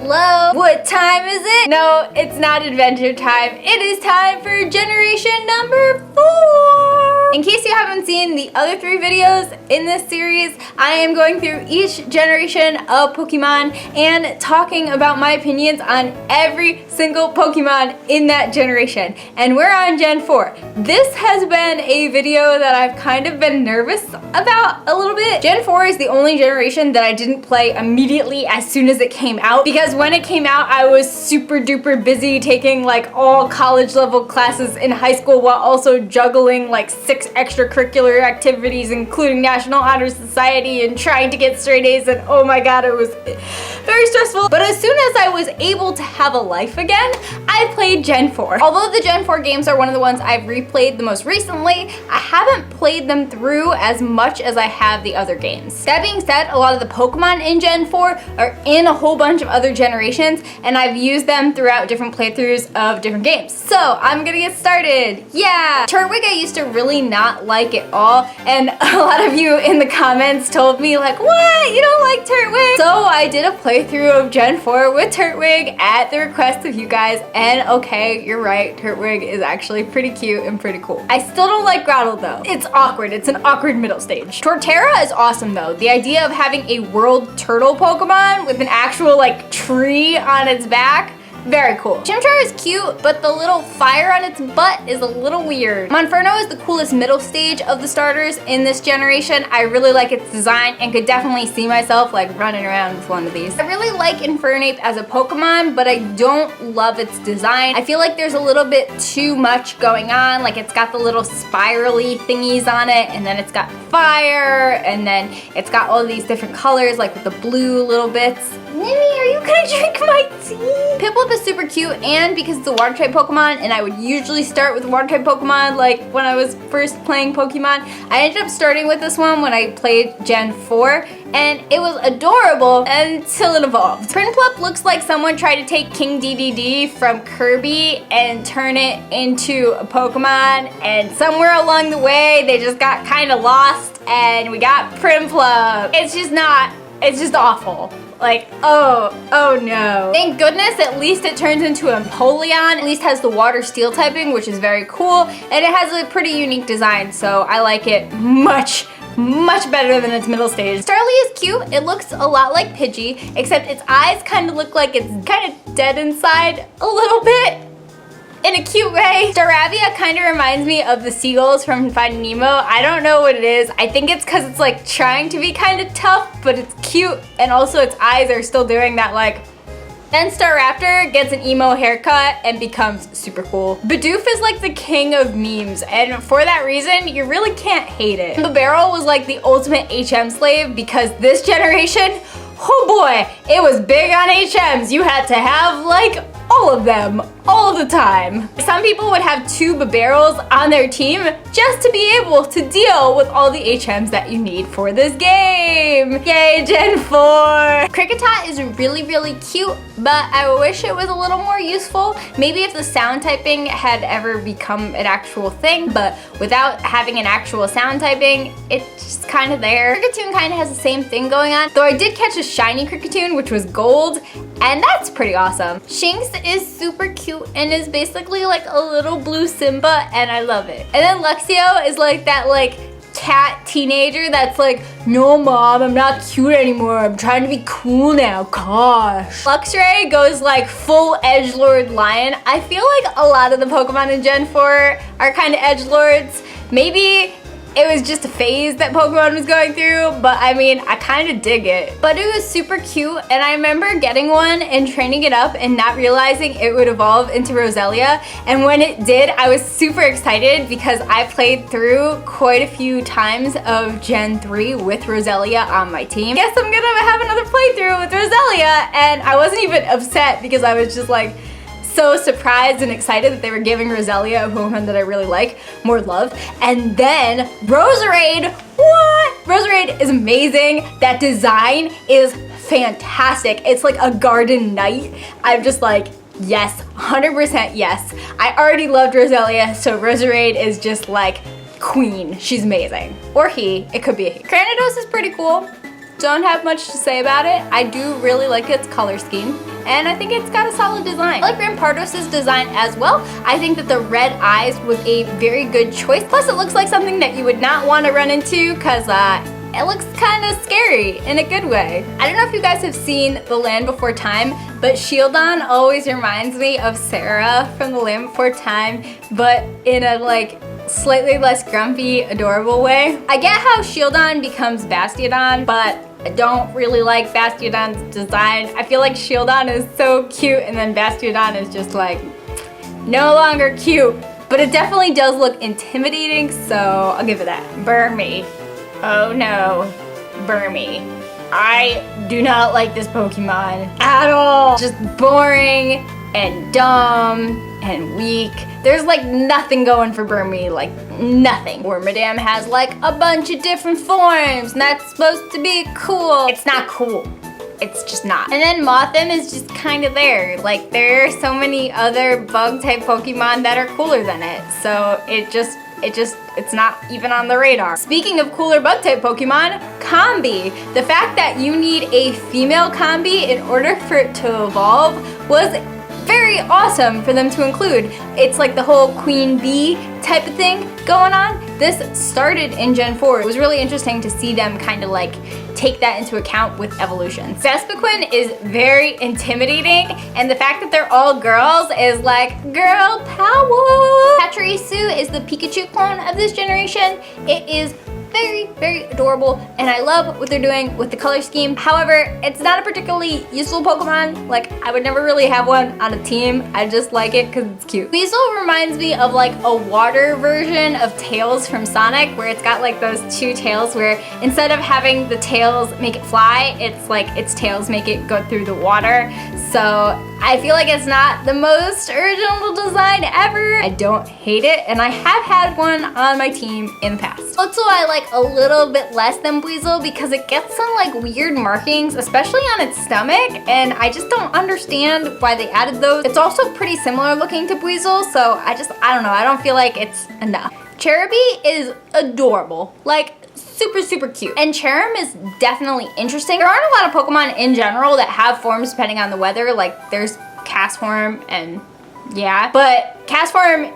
Hello? What time is it? No, it's not adventure time. It is time for generation number 4. In case you haven't seen the other 3 videos in this series, I am going through each generation of Pokemon and talking about my opinions on every single Pokemon in that generation. And we're on Gen 4. This has been a video that I've kind of been nervous about a little bit. Gen 4 is the only generation that I didn't play immediately as soon as it came out, because when it came out I was super duper busy taking like all college level classes in high school while also juggling like 6 extracurricular activities including National Honor Society and trying to get straight A's, and oh my god, it was very stressful. But as soon as I was able to have a life again, I played Gen 4. Although the Gen 4 games are one of the ones I've replayed the most recently, I haven't played them through as much as I have the other games. That being said, a lot of the Pokemon in Gen 4 are in a whole bunch of other generations, and I've used them throughout different playthroughs of different games. So I'm gonna get started. Yeah! Turtwig I used to really not like at all, and a lot of you in the comments told me like, what? You don't like Turtwig? So I did a playthrough of Gen 4 with Turtwig at the request of you guys, and okay, you're right, Turtwig is actually pretty cute and pretty cool. I still don't like Groudle though. It's awkward. It's an awkward middle stage. Torterra is awesome though. The idea of having a world turtle Pokemon with an actual like tree on its back, very cool. Chimchar is cute, but the little fire on its butt is a little weird. Monferno is the coolest middle stage of the starters in this generation. I really like its design and could definitely see myself like running around with one of these. I really like Infernape as a Pokemon, but I don't love its design. I feel like there's a little bit too much going on. Like it's got the little spirally thingies on it, and then it's got fire, and then it's got all these different colors like with the blue little bits. Nimi, are you gonna drink my tea? Piplup is super cute, and because it's a water type Pokemon, and I would usually start with water type Pokemon like when I was first playing Pokemon, I ended up starting with this one when I played Gen 4, and it was adorable until it evolved. Prinplup looks like someone tried to take King Dedede from Kirby and turn it into a Pokemon, and somewhere along the way they just got kind of lost and we got Prinplup. It's just awful. Like, oh no. Thank goodness at least it turns into a Empoleon. At least has the water steel typing, which is very cool, and it has a pretty unique design, so I like it much better than its middle stage. Starly is cute. It looks a lot like Pidgey, except its eyes kind of look like it's kind of dead inside a little bit. In a cute way. Staravia kind of reminds me of the seagulls from Finding Nemo. I don't know what it is. I think it's because it's like trying to be kind of tough, but it's cute, and also its eyes are still doing that like. Then Staraptor gets an emo haircut and becomes super cool. Bidoof is like the king of memes, and for that reason, you really can't hate it. Bibarel was like the ultimate HM slave because this generation, oh boy, it was big on HMs. You had to have like all of them, all of the time. Some people would have 2 Bibarels on their team just to be able to deal with all the HMs that you need for this game. Yay, Gen 4! Kricketot is really cute, but I wish it was a little more useful. Maybe if the sound typing had ever become an actual thing, but without having an actual sound typing, it's just kind of there. Kricketune kind of has the same thing going on, though I did catch a shiny Kricketune, which was gold, and that's pretty awesome. Shinx is super cute and is basically like a little blue Simba, and I love it. And then Luxio is like that like cat teenager that's like, no mom, I'm not cute anymore, I'm trying to be cool now, gosh. Luxray goes like full edgelord lion. I feel like a lot of the Pokemon in Gen 4 are kind of edgelords. Maybe it was just a phase that Pokemon was going through, but I mean, I kind of dig it. But it was super cute, and I remember getting one and training it up and not realizing it would evolve into Roselia, and when it did, I was super excited because I played through quite a few times of Gen 3 with Roselia on my team. Guess I'm gonna have another playthrough with Roselia, and I wasn't even upset because I was just like, so surprised and excited that they were giving Roselia, a Pokemon that I really like, more love. And then Roserade, what? Roserade is amazing. That design is fantastic. It's like a garden knight. I'm just like, yes, 100% yes. I already loved Roselia, so Roserade is just like queen. She's amazing. Or he, it could be a he. Cranidos is pretty cool. don't have much to say about it. I do really like its color scheme, and I think it's got a solid design. I like Rampardos' design as well. I think that the red eyes was a very good choice. Plus, it looks like something that you would not want to run into because it looks kind of scary in a good way. I don't know if you guys have seen The Land Before Time, but Shieldon always reminds me of Sarah from The Land Before Time, but in a like slightly less grumpy, adorable way. I get how Shieldon becomes Bastiodon, but I don't really like Bastiodon's design. I feel like Shieldon is so cute and then Bastiodon is just like no longer cute, but it definitely does look intimidating, so I'll give it that. Burmy. Oh no, Burmy. I do not like this Pokemon at all. Just boring and dumb and weak. There's like nothing going for Burmy, like nothing. Wormadam has like a bunch of different forms and that's supposed to be cool. It's not cool. It's just not. And then Mothim is just kind of there. Like there are so many other bug type Pokemon that are cooler than it. So it's not even on the radar. Speaking of cooler bug type Pokemon, Combi. The fact that you need a female Combi in order for it to evolve was very awesome for them to include. It's like the whole queen bee type of thing going on. This started in Gen 4. It was really interesting to see them kind of like take that into account with evolution. Vespiquen is very intimidating, and the fact that they're all girls is like girl power. Pachirisu is the Pikachu clone of this generation. It is very, very adorable, and I love what they're doing with the color scheme. However, it's not a particularly useful Pokemon. Like, I would never really have one on a team. I just like it because it's cute. Weasel reminds me of like a water version of Tails from Sonic, where it's got like those two tails where instead of having the tails make it fly, it's like its tails make it go through the water. So I feel like it's not the most original design ever. I don't hate it, and I have had one on my team in the past. Also, I like a little bit less than Weasel because it gets some like weird markings, especially on its stomach, and I just don't understand why they added those. It's also pretty similar looking to Weasel, so I don't know, I don't feel like it's enough. Cherubi is adorable. Like, super, super cute. And Cherrim is definitely interesting. There aren't a lot of Pokemon in general that have forms depending on the weather. Like there's Castform and yeah, but Castform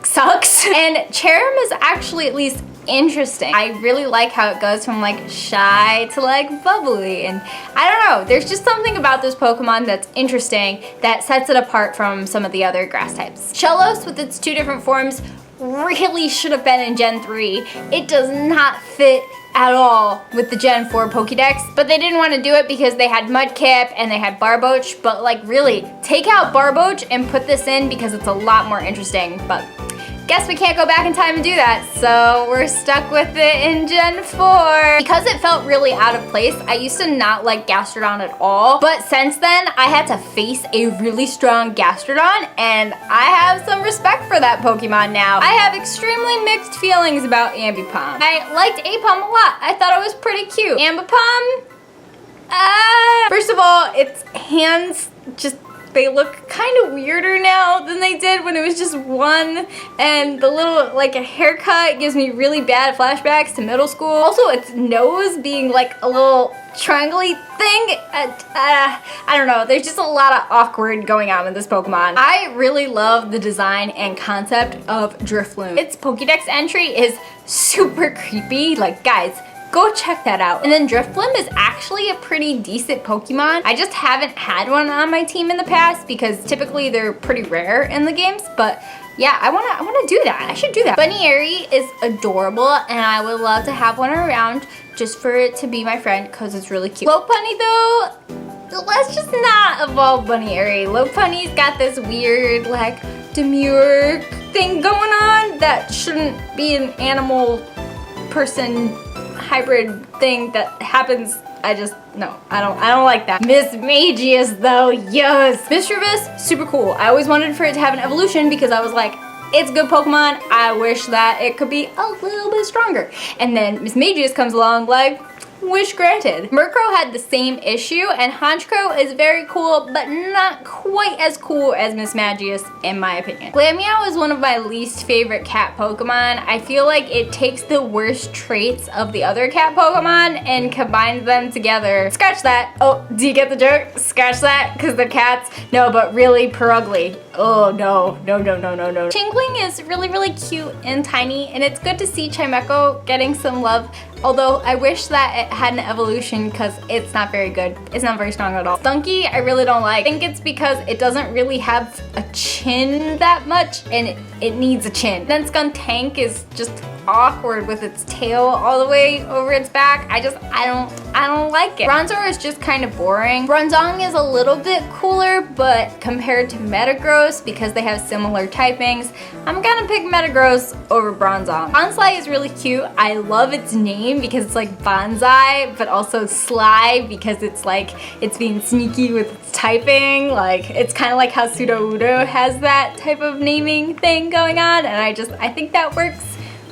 sucks. And Cherrim is actually at least interesting. I really like how it goes from like shy to like bubbly, and I don't know, there's just something about this Pokemon that's interesting that sets it apart from some of the other grass types. Shellos with its two different forms really should have been in Gen 3. It does not fit at all with the Gen 4 Pokédex, but they didn't want to do it because they had Mudkip and they had Barboach, but like really, take out Barboach and put this in because it's a lot more interesting, but guess we can't go back in time and do that, so we're stuck with it in Gen 4. Because it felt really out of place, I used to not like Gastrodon at all, but since then, I had to face a really strong Gastrodon, and I have some respect for that Pokemon now. I have extremely mixed feelings about Ambipom. I liked Apom a lot. I thought it was pretty cute. Ambipom? First of all, its hands just, they look kind of weirder now than they did when it was just one, and the little like a haircut gives me really bad flashbacks to middle school. Also, its nose being like a little triangle-y thing, I don't know, there's just a lot of awkward going on with this Pokemon. I really love the design and concept of Drifloon. Its Pokédex entry is super creepy, like guys, go check that out. And then Drifblim is actually a pretty decent Pokemon. I just haven't had one on my team in the past because typically they're pretty rare in the games, but yeah, I wanna do that. I should do that. Bunnyairy is adorable, and I would love to have one around just for it to be my friend because it's really cute. Lopunny though, let's just not evolve Bunnyairy. Lopunny's got this weird like demure thing going on that shouldn't be an animal person hybrid thing that happens. No, I don't like that. Mismagius though, yes. Mischievous, super cool. I always wanted for it to have an evolution because I was like, it's a good Pokemon. I wish that it could be a little bit stronger. And then Mismagius comes along like, wish granted. Murkrow had the same issue, and Honchkrow is very cool, but not quite as cool as Mismagius in my opinion. Lamia is one of my least favorite cat Pokemon. I feel like it takes the worst traits of the other cat Pokemon and combines them together. Scratch that. Oh, do you get the joke? Scratch that, because they're cats. No, but really Perugly. Oh no, no, no, no, no, no. Chingling is really, really cute and tiny, and it's good to see Chimecho getting some love, although I wish that it had an evolution because it's not very good. It's not very strong at all. Stunky, I really don't like. I think it's because it doesn't really have a chin that much, and it needs a chin. Then Skuntank is just awkward with its tail all the way over its back. I don't like it. Bronzor is just kind of boring. Bronzong is a little bit cooler, but compared to Metagross, because they have similar typings, I'm gonna pick Metagross over Bronzong. Bonsly is really cute. I love its name because it's like bonsai, but also sly because it's like it's being sneaky with its typing. Like it's kind of like how Sudowoodo has that type of naming thing going on, and I think that works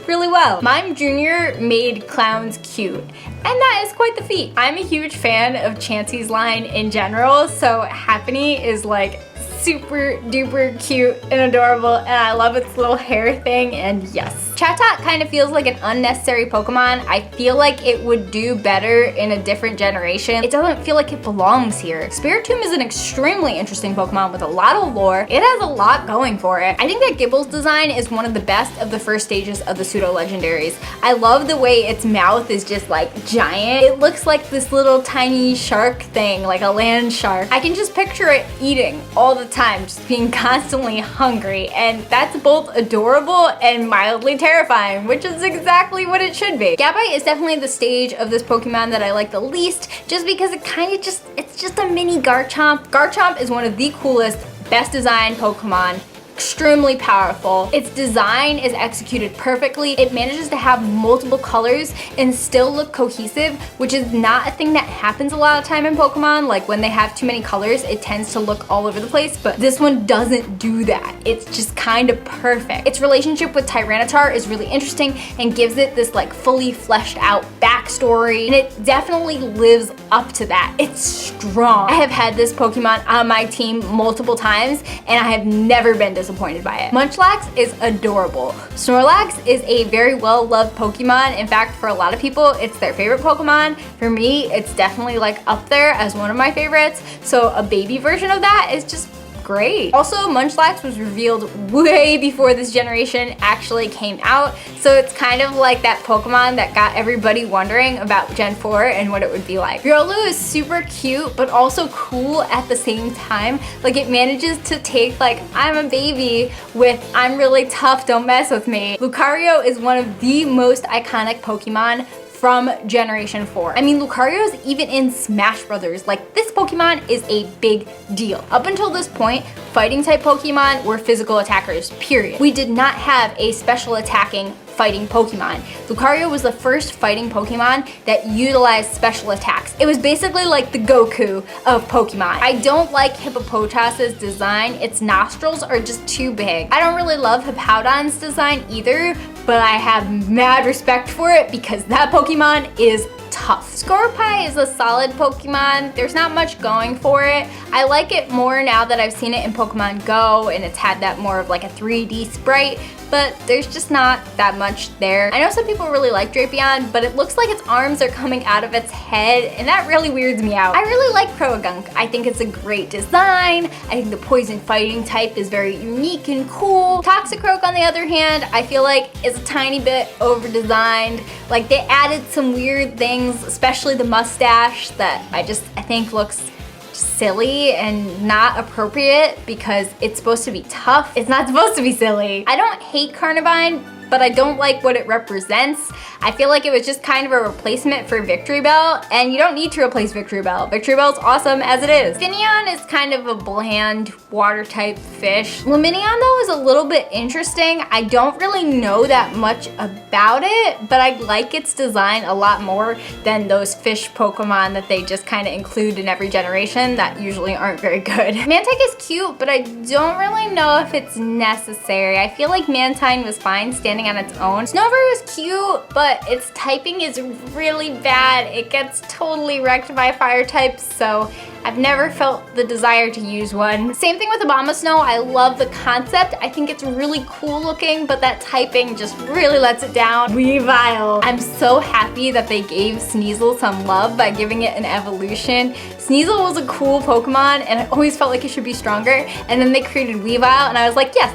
really well. Mime Jr. made clowns cute, and that is quite the feat. I'm a huge fan of Chansey's line in general, so Happiny is like super duper cute and adorable, and I love its little hair thing, and yes. Chatot kind of feels like an unnecessary Pokemon. I feel like it would do better in a different generation. It doesn't feel like it belongs here. Spiritomb is an extremely interesting Pokemon with a lot of lore. It has a lot going for it. I think that Gibble's design is one of the best of the first stages of the pseudo-legendaries. I love the way its mouth is just like giant. It looks like this little tiny shark thing, like a land shark. I can just picture it eating all the time, just being constantly hungry, and that's both adorable and mildly terrifying, which is exactly what it should be. Gabite is definitely the stage of this Pokemon that I like the least, just because it's just a mini Garchomp. Garchomp is one of the coolest, best designed Pokemon. Extremely powerful. Its design is executed perfectly. It manages to have multiple colors and still look cohesive, which is not a thing that happens a lot of time in Pokemon. Like when they have too many colors, it tends to look all over the place, but this one doesn't do that. It's just kind of perfect. Its relationship with Tyranitar is really interesting and gives it this like fully fleshed out backstory, and it definitely lives up to that. It's strong. I have had this Pokemon on my team multiple times, and I have never been disappointed by it. Munchlax is adorable. Snorlax is a very well-loved Pokemon. In fact, for a lot of people, it's their favorite Pokemon. For me, it's definitely like up there as one of my favorites. So a baby version of that is just great. Also, Munchlax was revealed way before this generation actually came out, so it's kind of like that Pokemon that got everybody wondering about Gen 4 and what it would be like. Riolu is super cute, but also cool at the same time. Like it manages to take like, I'm a baby with I'm really tough, don't mess with me. Lucario is one of the most iconic Pokemon from Generation 4. I mean, Lucario is even in Smash Brothers. Like, this Pokemon is a big deal. Up until this point, fighting type Pokemon were physical attackers, period. We did not have a special attacking fighting Pokemon. Lucario was the first fighting Pokemon that utilized special attacks. It was basically like the Goku of Pokemon. I don't like Hippopotas's design. Its nostrils are just too big. I don't really love Hippowdon's design either, but I have mad respect for it because that Pokemon is tough. Scorpie is a solid Pokemon. There's not much going for it. I like it more now that I've seen it in Pokemon Go and it's had that more of like a 3D sprite, but there's just not that much there. I know some people really like Drapion, but it looks like its arms are coming out of its head, and that really weirds me out. I really like Croagunk. I think it's a great design. I think the poison fighting type is very unique and cool. Toxicroak, on the other hand, I feel like is a tiny bit over-designed. Like they added some weird things, especially the mustache, that I think looks silly and not appropriate because it's supposed to be tough. It's not supposed to be silly. I don't hate Carnivine, but I don't like what it represents. I feel like it was just kind of a replacement for Victory Bell, and you don't need to replace Victory Bell. Victory Bell's awesome as it is. Finneon is kind of a bland water type fish. Lumineon though is a little bit interesting. I don't really know that much about it, but I like its design a lot more than those fish Pokemon that they just kind of include in every generation that usually aren't very good. Mantike is cute, but I don't really know if it's necessary. I feel like Mantine was fine standing standing on its own. Snover is cute, but its typing is really bad. It gets totally wrecked by fire types, so I've never felt the desire to use one. Same thing with Abomasnow. I love the concept. I think it's really cool looking, but that typing just really lets it down. Weavile. I'm so happy that they gave Sneasel some love by giving it an evolution. Sneasel was a cool Pokemon, and I always felt like it should be stronger, and then they created Weavile, and I was like, yes,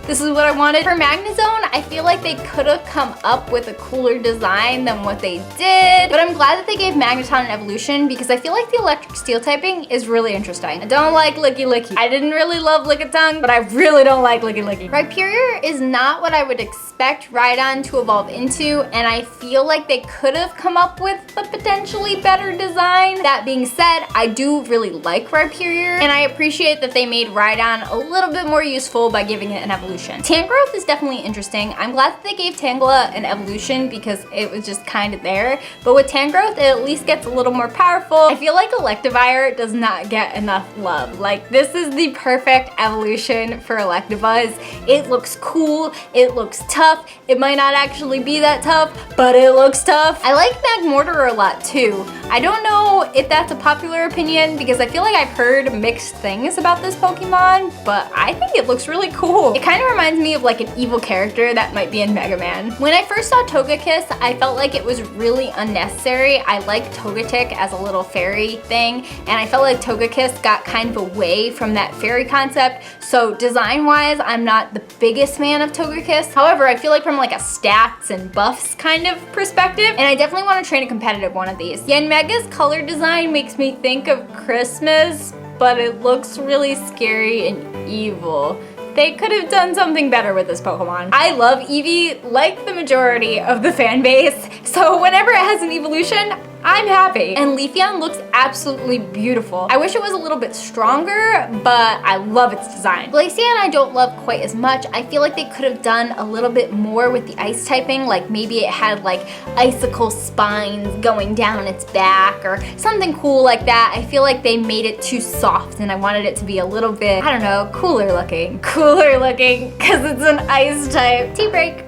this is what I wanted. For Magnezone, I feel like they could have come up with a cooler design than what they did, but I'm glad that they gave Magneton an evolution because I feel like the electric steel typing is really interesting. I don't like Licky Licky. I didn't really love Lickitung, but I really don't like Licky Licky. Rhyperior is not what I would expect Rhydon to evolve into, and I feel like they could have come up with a potentially better design. That being said, I do really like Rhyperior, and I appreciate that they made Rhydon a little bit more useful by giving it an evolution. Tangrowth is definitely interesting. I'm glad that they gave Tangela an evolution because it was just kind of there, but with Tangrowth, it at least gets a little more powerful. I feel like Electivire does not get enough love. Like, this is the perfect evolution for Electabuzz. It looks cool, it looks tough. It might not actually be that tough, but it looks tough. I like Magmortar a lot too. I don't know if that's a popular opinion because I feel like I've heard mixed things about this Pokemon, but I think it looks really cool. It kind of reminds me of like an evil character that might be in Mega Man. When I first saw Togekiss, I felt like it was really unnecessary. I like Togetic as a little fairy thing, and I felt like Togekiss got kind of away from that fairy concept. So design-wise, I'm not the biggest fan of Togekiss. However, I feel like from like a stats and buffs kind of perspective, and I definitely want to train a competitive one of these. Yanmega's color design makes me think of Christmas, but it looks really scary and evil. They could have done something better with this Pokemon. I love Eevee like the majority of the fan base, so whenever it has an evolution, I'm happy. And Leafeon looks absolutely beautiful. I wish it was a little bit stronger, but I love its design. Glaceon I don't love quite as much. I feel like they could have done a little bit more with the ice typing, like maybe it had like icicle spines going down its back or something cool like that. I feel like they made it too soft and I wanted it to be a little bit, I don't know, cooler looking because it's an ice type. Tea break.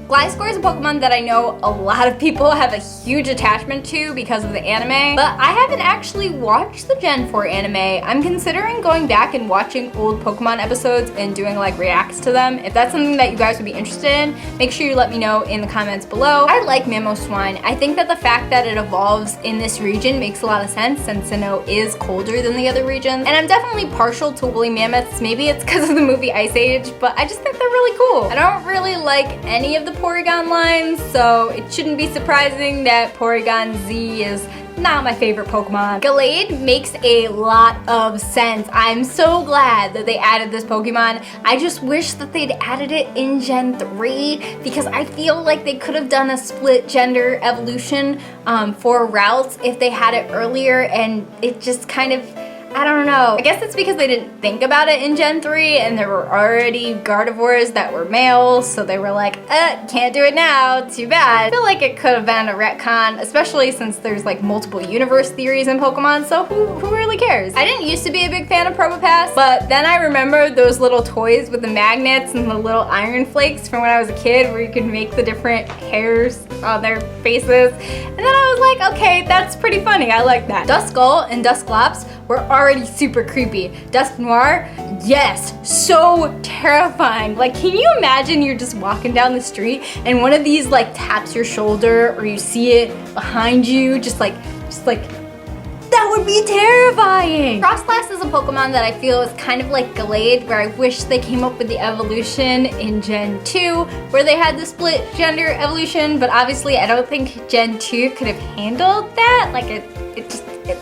Gliscor is a Pokemon that I know a lot of people have a huge attachment to because of the anime, but I haven't actually watched the Gen 4 anime. I'm considering going back and watching old Pokemon episodes and doing like reacts to them. If that's something that you guys would be interested in, make sure you let me know in the comments below. I like Mamoswine. I think that the fact that it evolves in this region makes a lot of sense since Sinnoh is colder than the other regions. And I'm definitely partial to woolly mammoths. Maybe it's because of the movie Ice Age, but I just think they're really cool. I don't really like any of the Porygon lines, so it shouldn't be surprising that Porygon Z is not my favorite Pokemon. Gallade makes a lot of sense. I'm so glad that they added this Pokemon. I just wish that they'd added it in Gen 3 because I feel like they could have done a split gender evolution for routes if they had it earlier, and it just kind of, I don't know. I guess it's because they didn't think about it in Gen 3 and there were already Gardevoirs that were males, so they were like, can't do it now, too bad. I feel like it could have been a retcon, especially since there's like multiple universe theories in Pokemon, so who really cares? I didn't used to be a big fan of Probopass, but then I remembered those little toys with the magnets and the little iron flakes from when I was a kid where you could make the different hairs on their faces. And then I was like, okay, that's pretty funny, I like that. Duskull and Dusclops were already super creepy. Dusknoir, yes, so terrifying. Like, can you imagine you're just walking down the street and one of these like taps your shoulder or you see it behind you, just like, that would be terrifying. Frostlass is a Pokemon that I feel is kind of like Gallade, where I wish they came up with the evolution in Gen 2, where they had the split gender evolution, but obviously I don't think Gen 2 could have handled that. Like,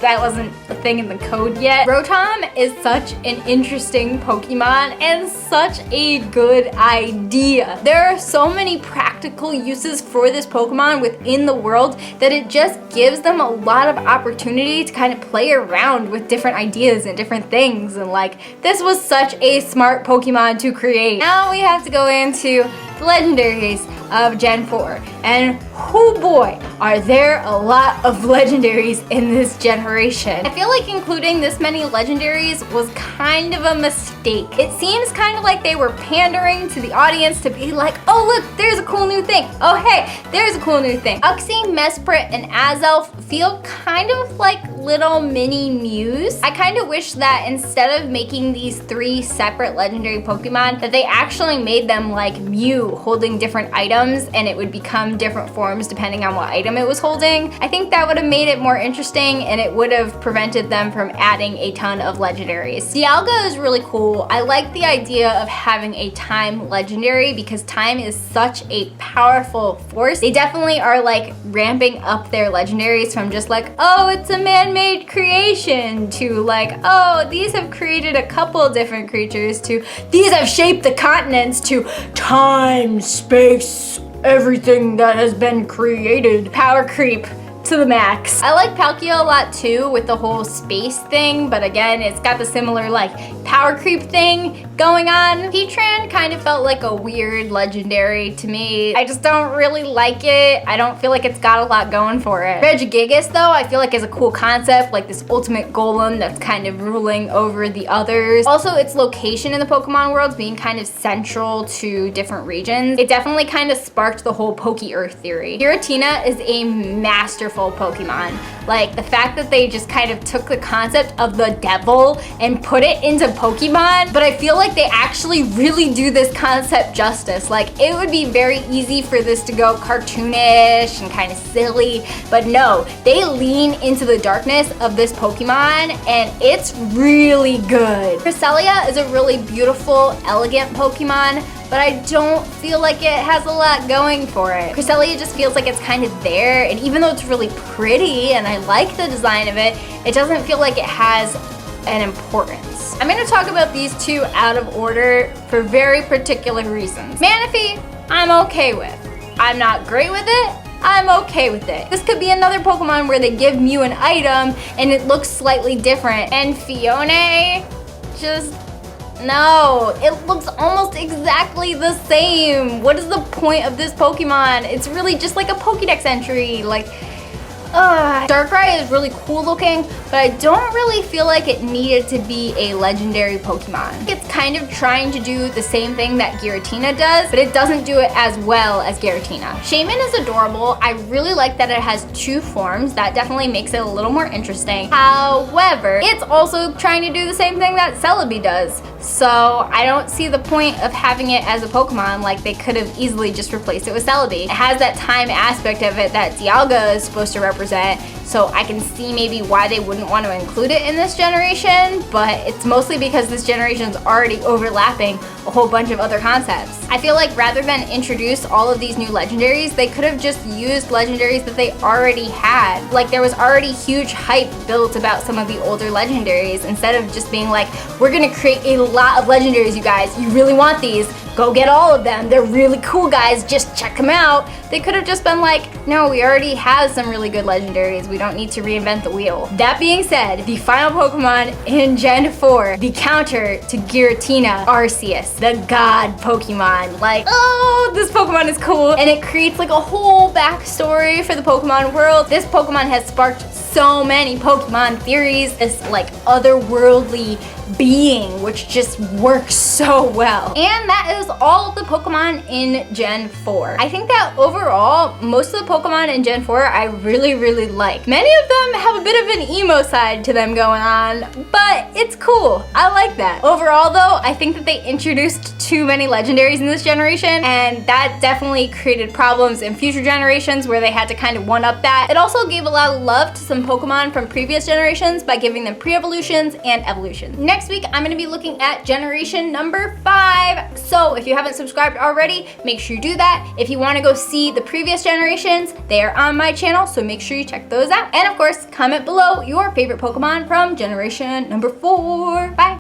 that wasn't a thing in the code yet. Rotom is such an interesting Pokemon and such a good idea. There are so many practical uses for this Pokemon within the world that it just gives them a lot of opportunity to kind of play around with different ideas and different things, and like, this was such a smart Pokemon to create. Now we have to go into the legendaries. of Gen 4. And oh boy, are there a lot of legendaries in this generation. I feel like including this many legendaries was kind of a mistake. It seems kind of like they were pandering to the audience to be like, oh look, there's a cool new thing. Oh hey, there's a cool new thing. Uxie, Mesprit, and Azelf feel kind of like little mini Mews. I kind of wish that instead of making these 3 separate legendary Pokemon, that they actually made them like Mew holding different items, and it would become different forms depending on what item it was holding. I think that would have made it more interesting, and it would have prevented them from adding a ton of legendaries. Dialga is really cool. I like the idea of having a time legendary because time is such a powerful force. They definitely are like ramping up their legendaries from just like, oh, it's a man-made creation, to like, oh, these have created a couple different creatures, to these have shaped the continents, to time, space, everything that has been created. Power creep to the max. I like Palkia a lot too with the whole space thing, but again, it's got the similar like power creep thing going on. Heatran kind of felt like a weird legendary to me. I just don't really like it. I don't feel like it's got a lot going for it. Regigigas though, I feel like is a cool concept, like this ultimate golem that's kind of ruling over the others. Also, its location in the Pokemon world being kind of central to different regions, it definitely kind of sparked the whole Poke-Earth theory. Giratina is a masterful Pokemon. Like the fact that they just kind of took the concept of the devil and put it into Pokemon, but I feel like they actually really do this concept justice. Like it would be very easy for this to go cartoonish and kind of silly, but no, they lean into the darkness of this Pokemon and it's really good. Cresselia is a really beautiful, elegant Pokemon, but I don't feel like it has a lot going for it. Cresselia just feels like it's kind of there, and even though it's really pretty and I like the design of it, it doesn't feel like it has an importance. I'm gonna talk about these 2 out of order for very particular reasons. Manaphy, I'm okay with. I'm not great with it, I'm okay with it. This could be another Pokemon where they give Mew an item and it looks slightly different. And Fione, just no, it looks almost exactly the same. What is the point of this Pokemon? It's really just like a Pokédex entry. Like, Darkrai is really cool looking, but I don't really feel like it needed to be a legendary Pokemon. It's kind of trying to do the same thing that Giratina does, but it doesn't do it as well as Giratina. Shaman is adorable. I really like that it has 2 forms. That definitely makes it a little more interesting. However, it's also trying to do the same thing that Celebi does. So I don't see the point of having it as a Pokemon. Like they could have easily just replaced it with Celebi. It has that time aspect of it that Dialga is supposed to represent, so I can see maybe why they wouldn't want to include it in this generation, but it's mostly because this generation is already overlapping a whole bunch of other concepts. I feel like rather than introduce all of these new legendaries, they could have just used legendaries that they already had. Like there was already huge hype built about some of the older legendaries, instead of just being like, we're gonna create a lot of legendaries, you guys. You really want these? Go get all of them. They're really cool, guys. Just check them out. They could have just been like, no, we already have some really good legendaries. We don't need to reinvent the wheel. That being said, the final Pokemon in Gen 4, the counter to Giratina, Arceus, the god Pokemon. Like, oh, this Pokemon is cool. And it creates like a whole backstory for the Pokemon world. This Pokemon has sparked so many Pokemon theories. This like otherworldly being, which just works so well. And that is all of the Pokemon in Gen 4. I think that overall, most of the Pokemon in Gen 4 I really, really like. Many of them have a bit of an emo side to them going on, but it's cool. I like that. Overall though, I think that they introduced too many legendaries in this generation, and that definitely created problems in future generations where they had to kind of one-up that. It also gave a lot of love to some Pokemon from previous generations by giving them pre-evolutions and evolutions. Next week, I'm gonna be looking at generation number 5. So if you haven't subscribed already, make sure you do that. If you wanna go see the previous generations, they are on my channel, so make sure you check those out. And of course, comment below your favorite Pokemon from generation number 4. Bye.